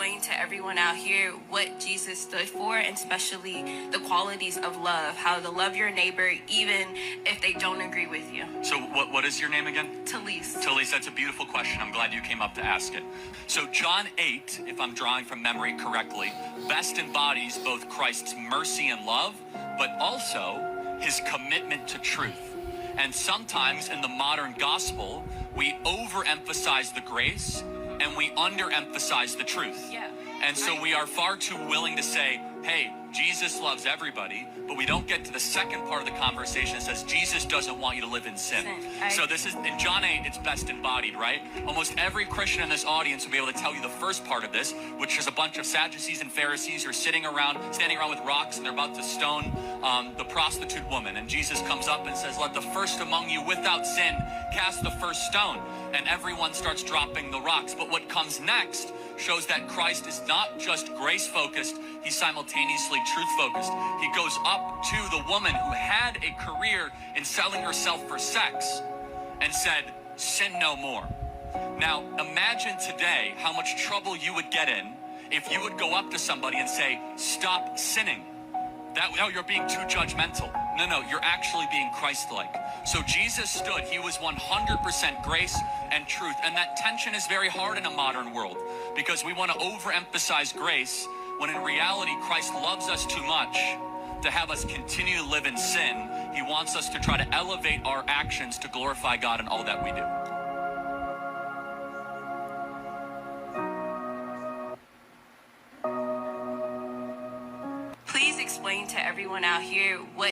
explain to everyone out here what Jesus stood for, and especially the qualities of love, how to love your neighbor even if they don't agree with you. So what is your name again? Talise. Talise, that's a beautiful question. I'm glad you came up to ask it. So John 8, if I'm drawing from memory correctly, best embodies both Christ's mercy and love, but also his commitment to truth. And sometimes in the modern gospel, we overemphasize the grace and we underemphasize the truth. Yeah. And so we are far too willing to say, hey, Jesus loves everybody, but we don't get to the second part of the conversation that says Jesus doesn't want you to live in sin. So this is, in John 8, it's best embodied, right? Almost every Christian in this audience will be able to tell you the first part of this, which is a bunch of Sadducees and Pharisees who are standing around with rocks, and they're about to stone the prostitute woman. And Jesus comes up and says, let the first among you without sin cast the first stone. And everyone starts dropping the rocks. But what comes next shows that Christ is not just grace-focused, he's simultaneously truth-focused. He goes up to the woman who had a career in selling herself for sex and said, sin no more. Now, imagine today how much trouble you would get in if you would go up to somebody and say, stop sinning. No, you're being too judgmental. No, you're actually being Christ-like. So Jesus stood, he was 100% grace and truth. And that tension is very hard in a modern world because we want to overemphasize grace when in reality Christ loves us too much to have us continue to live in sin. He wants us to try to elevate our actions to glorify God in all that we do. Please explain to everyone out here what